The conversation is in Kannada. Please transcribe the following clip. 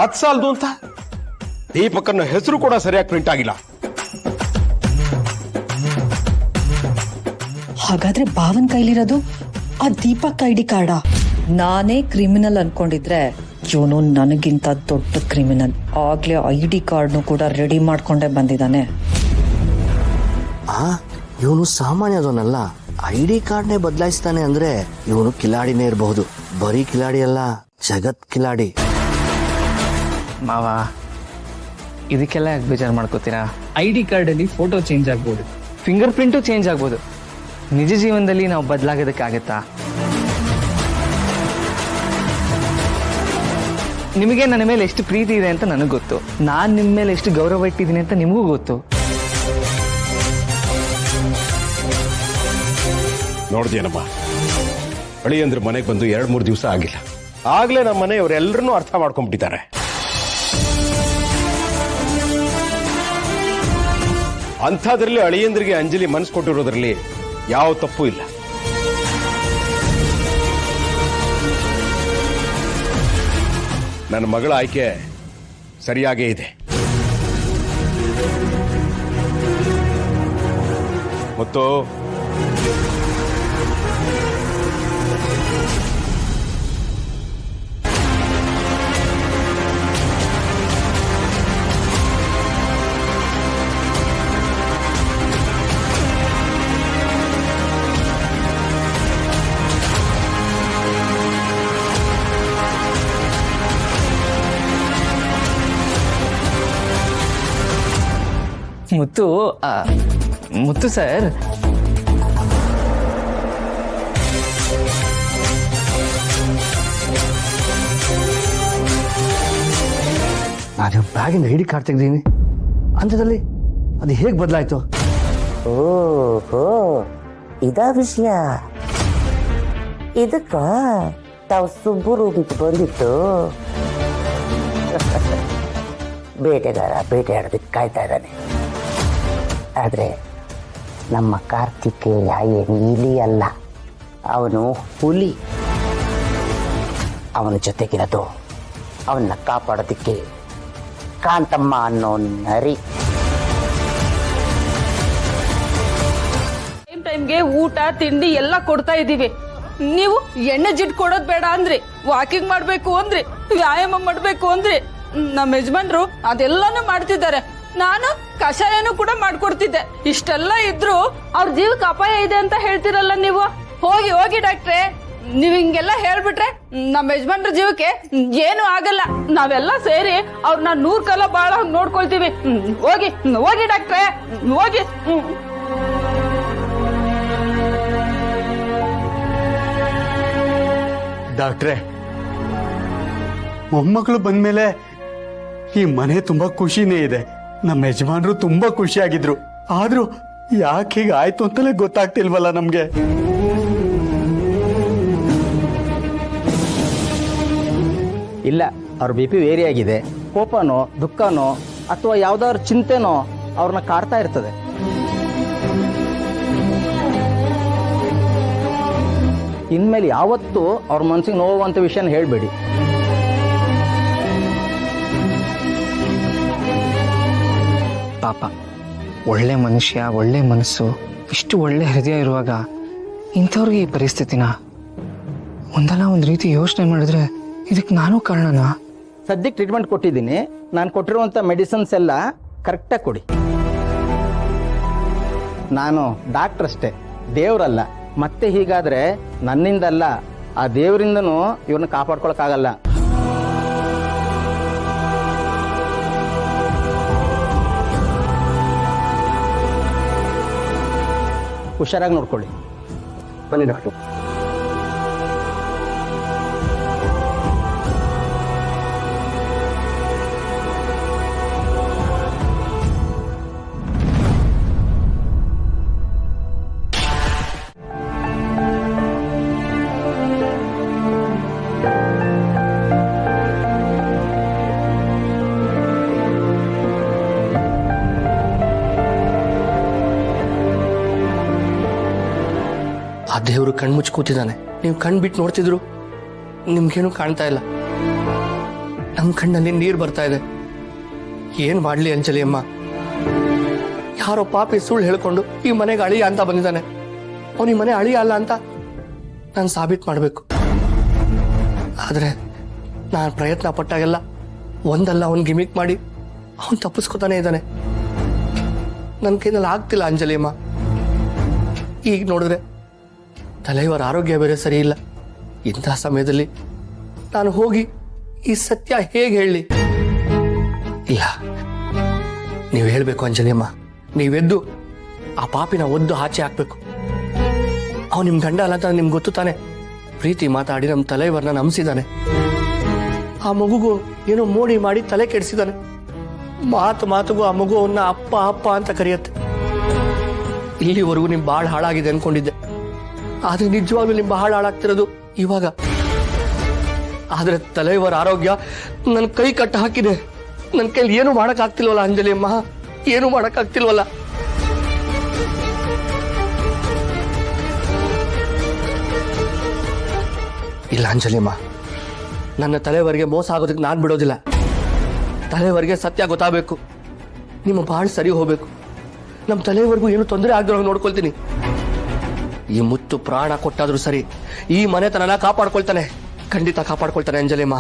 ಅದ್ ಸಾಲದು ಅಂತ ದೀಪಕನ್ನ ಹೆಸರು ಕೂಡ ಸರಿಯಾಗಿ ಪ್ರಿಂಟ್ ಆಗಿಲ್ಲ. ಹಾಗಾದ್ರೆ ಭಾವನ್ ಕೈಲಿರೋದು ಆ ದೀಪಕ್ ಐಡಿ ಕಾರ್ಡಾ? ನಾನೇ ಕ್ರಿಮಿನಲ್ ಅನ್ಕೊಂಡಿದ್ರೆ ಇವನು ನನಗಿಂತ ದೊಡ್ಡ ಕ್ರಿಮಿನಲ್. ಆಗ್ಲೇ ಐಡಿ ಕಾರ್ಡ್ನು ಕೂಡ ರೆಡಿ ಮಾಡ್ಕೊಂಡೇ ಬಂದಿದ್ದಾನೆ. ಇವನು ಸಾಮಾನ್ಯದವನಲ್ಲ. ಐಡಿ ಕಾರ್ಡ್ನೇ ಬದಲಾಯಿಸ್ತಾನೆ ಅಂದ್ರೆ ಇವನು ಕಿಲಾಡಿನೇ ಇರಬಹುದು. ಬರೀ ಕಿಲಾಡಿ ಅಲ್ಲ, ಜಗತ್ ಕಿಲಾಡಿ. ಮಾವ, ಇದಕ್ಕೆಲ್ಲ ಯಾಕೆ ಬೇಜಾರು ಮಾಡ್ಕೋತೀರಾ? ಐಡಿ ಕಾರ್ಡ್ ಅಲ್ಲಿ ಫೋಟೋ ಚೇಂಜ್ ಆಗ್ಬೋದು, ಫಿಂಗರ್ ಪ್ರಿಂಟು ಚೇಂಜ್ ಆಗ್ಬೋದು. ನಿಜ ಜೀವನದಲ್ಲಿ ನಾವು ಬದಲಾಗೋದಕ್ಕಾಗತ್ತಾ? ನಿಮಗೆ ನನ್ನ ಮೇಲೆ ಎಷ್ಟು ಪ್ರೀತಿ ಇದೆ ಅಂತ ನನಗೆ ಗೊತ್ತು. ನಾನು ನಿಮ್ಮ ಮೇಲೆ ಎಷ್ಟು ಗೌರವ ಇಟ್ಟಿದ್ದೀನಿ ಅಂತ ನಿಮಗೂ ಗೊತ್ತು. ನೋಡ್ದೇನಮ್ಮ, ಅಳಿಯಂದ್ರ ಮನೆಗೆ ಬಂದು 2-3 ದಿವಸ ಆಗಿಲ್ಲ, ಆಗ್ಲೇ ನಮ್ಮ ಮನೆಯವರೆಲ್ಲರನ್ನೂ ಅರ್ಥ ಮಾಡ್ಕೊಂಡ್ಬಿಟ್ಟಿದ್ದಾರೆ. ಅಂಥದ್ರಲ್ಲಿ ಅಳಿಯಂದ್ರಿಗೆ ಅಂಜಲಿ ಮನಸ್ಸು ಕೊಟ್ಟಿರೋದ್ರಲ್ಲಿ ಯಾವ ತಪ್ಪು ಇಲ್ಲ. ನನ್ನ ಮಗಳ ಆಯ್ಕೆ ಸರಿಯಾಗೇ ಇದೆ. ಮತ್ತು ಮುತ್ತು ಸರ್, ನಾನು ಬ್ಯಾಗಿಂದ ಐಡಿ ಕಾರ್ಡ್ ತೆಗ್ದೀನಿ ಅಂಥದ್ರಲ್ಲಿ ಅದು ಹೇಗೆ ಬದಲಾಯ್ತು? ಓಹೋ, ಇದಾ ವಿಷಯ. ಇದಕ್ಕ ತಾವು ಸುಬ್ಬು ರೂಮಿಗೆ ಬಂದಿತ್ತು. ಬೇಟೆಗಾರ ಬೇಟೆಯಾಡೋದಕ್ಕೆ ಕಾಯ್ತಾ ಇದ್ದಾನೆ. ಆದರೆ ನಮ್ಮ ಕಾರ್ತಿಕೇಯ ಏನು ಇಲಿ ಅಲ್ಲ, ಅವನು ಹುಲಿ. ಅವನ ಜೊತೆಗಿರೋದು ಅವನ್ನ ಕಾಪಾಡೋದಕ್ಕೆ ಕಾಂತಮ್ಮ ಅನ್ನೋ ನರಿ. ಟೈಮ್ಗೆ ಊಟ ತಿಂಡಿ ಎಲ್ಲ ಕೊಡ್ತಾ ಇದೀವಿ. ನೀವು ಎಣ್ಣೆ ಜಿಡ್ ಕೊಡೋದ್ ಬೇಡ ಅಂದ್ರಿ, ವಾಕಿಂಗ್ ಮಾಡ್ಬೇಕು ಅಂದ್ರಿ, ವ್ಯಾಯಾಮ ಮಾಡ್ಬೇಕು ಅಂದ್ರಿ. ನಮ್ಮ ಯಜಮಾನ್ರು ಅದೆಲ್ಲಾನು ಮಾಡ್ತಿದ್ದಾರೆ. ನಾನು ಕಷಾಯನೂ ಕೂಡ ಮಾಡ್ಕೊಡ್ತಿದ್ದೆ. ಇಷ್ಟೆಲ್ಲ ಇದ್ರು ಅವ್ರ ಜೀವಕ್ಕೆ ಅಪಾಯ ಇದೆ ಅಂತ ಹೇಳ್ತಿರಲ್ಲ ನೀವು. ಹೋಗಿ ಹೋಗಿ ಡಾಕ್ಟ್ರೆ, ನೀವ್ ಹಿಂಗೆಲ್ಲ ಹೇಳ್ಬಿಟ್ರೆ ನಮ್ಮ ಯಜಮಾನ್ರ ಜೀವಕ್ಕೆ ಏನು ಆಗಲ್ಲ. ನಾವೆಲ್ಲ ಸೇರಿ ಅವ್ರನ್ನ 100 ಕಾಲ ಬಾಳ ನೋಡ್ಕೊಳ್ತೀವಿ. ಹೋಗಿ ಹೋಗಿ ಡಾಕ್ಟ್ರೆ, ಹೋಗಿ. ಡಾಕ್ಟ್ರೆ, ಮೊಮ್ಮಕ್ಕಳು ಬಂದ್ಮೇಲೆ ಈ ಮನೆ ತುಂಬಾ ಖುಷಿನೇ ಇದೆ. ನಮ್ಮ ಯಜಮಾನ್ರು ತುಂಬಾ ಖುಷಿಯಾಗಿದ್ರು. ಆದ್ರೂ ಯಾಕೆ ಹೀಗೆ ಆಯ್ತು ಅಂತಲೇ ಗೊತ್ತಾಗ್ತಿಲ್ವಲ್ಲ ನಮ್ಗೆ. ಇಲ್ಲ, ಅವ್ರ BP ವೇರಿ ಆಗಿದೆ. ಕೋಪನೋ ದುಃಖನೋ ಅಥವಾ ಯಾವ್ದಾದ್ರು ಚಿಂತೆನೋ ಅವ್ರನ್ನ ಕಾಡ್ತಾ ಇರ್ತದೆ. ಇನ್ಮೇಲೆ ಯಾವತ್ತೂ ಅವ್ರ ಮನ್ಸಿಗೆ ನೋವುವಂತ ವಿಷಯನ ಹೇಳ್ಬೇಡಿ. ಪಾಪ, ಒಳ್ಳೆ ಮನುಷ್ಯ, ಒಳ್ಳೆ ಮನಸ್ಸು, ಇಷ್ಟು ಒಳ್ಳೆ ಹೃದಯ ಇರುವಾಗ ಇಂಥವ್ರಿಗೆ ಈ ಪರಿಸ್ಥಿತಿನ? ಒಂದಲ್ಲ ಒಂದು ರೀತಿ ಯೋಚನೆ ಮಾಡಿದ್ರೆ ಇದಕ್ಕೆ ನಾನು ಕಾರಣನಾ? ಸದ್ಯಕ್ಕೆ ಟ್ರೀಟ್ಮೆಂಟ್ ಕೊಟ್ಟಿದ್ದೀನಿ. ನಾನು ಕೊಟ್ಟಿರುವಂಥ ಮೆಡಿಸಿನ್ಸ್ ಎಲ್ಲ ಕರೆಕ್ಟಾಗಿ ಕೊಡಿ. ನಾನು ಡಾಕ್ಟರ್ ಅಷ್ಟೇ, ದೇವ್ರಲ್ಲ. ಮತ್ತೆ ಹೀಗಾದ್ರೆ ನನ್ನಿಂದಲ್ಲ, ಆ ದೇವರಿಂದನೂ ಇವ್ರನ್ನ ಕಾಪಾಡ್ಕೊಳಕ್ಕಾಗಲ್ಲ. ಹುಷಾರಾಗಿ ನೋಡ್ಕೊಳ್ಳಿ. ಬನ್ನಿ ಡಾಕ್ಟರ್. ಆ ದೇವರು ಕಣ್ಮುಚ್ಚಿ ಕೂತಿದ್ದಾನೆ. ನೀವು ಕಣ್ ಬಿಟ್ಟು ನೋಡ್ತಿದ್ರು, ನಿಮ್ಗೇನು ಕಾಣ್ತಾ ಇಲ್ಲ. ನಮ್ಮ ಕಣ್ಣಲ್ಲಿ ನೀರು ಬರ್ತಾ ಇದೆ. ಏನ್ ಮಾಡ್ಲಿ ಅಂಜಲಿ ಅಮ್ಮ? ಯಾರೋ ಪಾಪಿ ಸುಳ್ಳು ಹೇಳ್ಕೊಂಡು ಈ ಮನೆಗೆ ಅಳಿಯ ಅಂತ ಬಂದಿದ್ದಾನೆ. ಅವನು ಈ ಮನೆ ಅಳಿಯ ಅಲ್ಲ ಅಂತ ನಾನು ಸಾಬೀತು ಮಾಡಬೇಕು. ಆದ್ರೆ ನಾನು ಪ್ರಯತ್ನ ಪಟ್ಟಾಗೆಲ್ಲ ಒಂದಲ್ಲ ಅವನ್ ಗಿಮಿಕ್ ಮಾಡಿ ಅವನ್ ತಪ್ಪಿಸ್ಕೊತಾನೆ ಇದ್ದಾನೆ. ನನ್ನ ಕೈನಲ್ಲಿ ಆಗ್ತಿಲ್ಲ ಅಂಜಲಿ ಅಮ್ಮ. ಈಗ ನೋಡಿದ್ರೆ ತಲೆಯವರ ಆರೋಗ್ಯ ಬೇರೆ ಸರಿ ಇಲ್ಲ. ಇಂತಹ ಸಮಯದಲ್ಲಿ ನಾನು ಹೋಗಿ ಈ ಸತ್ಯ ಹೇಗೆ ಹೇಳಿ? ಇಲ್ಲ, ನೀವು ಹೇಳ್ಬೇಕು ಅಂಜಲಿ ಅಮ್ಮ. ನೀವೆದ್ದು ಆ ಪಾಪಿನ ಒದ್ದು ಆಚೆ ಹಾಕ್ಬೇಕು. ಅವ್ ನಿಮ್ ಗಂಡ ಅಲ್ಲ ಅಂತ ನಿಮ್ಗೆ ಗೊತ್ತು ತಾನೆ. ಪ್ರೀತಿ ಮಾತಾಡಿ ನಮ್ಮ ತಲೆಯವರನ್ನ ನಂಬಿಸಿದಾನೆ. ಆ ಮಗುಗೂ ಏನೋ ಮೋಡಿ ಮಾಡಿ ತಲೆ ಕೆಡಿಸಿದಾನೆ. ಮಾತಿಗೂ ಆ ಮಗು ಅವನ್ನ ಅಪ್ಪ ಅಪ್ಪ ಅಂತ ಕರೆಯುತ್ತೆ. ಇಲ್ಲಿವರೆಗೂ ನಿಮ್ ಬಾಳ್ ಹಾಳಾಗಿದೆ ಅನ್ಕೊಂಡಿದ್ದೆ. ಆದ್ರೆ ನಿಜವಾಗ್ಲೂ ನಿಮ್ ಬಾಳ್ ಹಾಳಾಗ್ತಿರೋದು ಇವಾಗ. ಆದ್ರೆ ತಲೆಯವರ ಆರೋಗ್ಯ ನನ್ನ ಕೈ ಕಟ್ಟ ಹಾಕಿದೆ. ನನ್ನ ಕೈಲಿ ಏನು ಮಾಡಕ್ ಆಗ್ತಿಲ್ವಲ್ಲ ಅಂಜಲಿ ಅಮ್ಮ, ಏನು ಮಾಡಕ್ ಆಗ್ತಿಲ್ವಲ್ಲ. ಇಲ್ಲ ಅಂಜಲಿ ಅಮ್ಮ, ನನ್ನ ತಲೆವರೆಗೆ ಮೋಸ ಆಗೋದಕ್ಕೆ ನಾನು ಬಿಡೋದಿಲ್ಲ. ತಲೆವರೆಗೆ ಸತ್ಯ ಗೊತ್ತಾಗಬೇಕು. ನಿಮ್ಮ ಬಾಳ್ ಸರಿ ಹೋಗ್ಬೇಕು. ನಮ್ಮ ತಲೆವರೆಗೂ ಏನು ತೊಂದರೆ ಆಗದಿರೋ ನೋಡ್ಕೊಳ್ತೀನಿ. ಈ ಮುತ್ತು ಪ್ರಾಣ ಕೊಟ್ಟಾದ್ರೂ ಸರಿ ಈ ಮನೆತನನ ಕಾಪಾಡ್ಕೊಳ್ತಾನೆ. ಖಂಡಿತ ಕಾಪಾಡ್ಕೊಳ್ತಾನೆ ಅಂಜಲಿ ಅಮ್ಮ.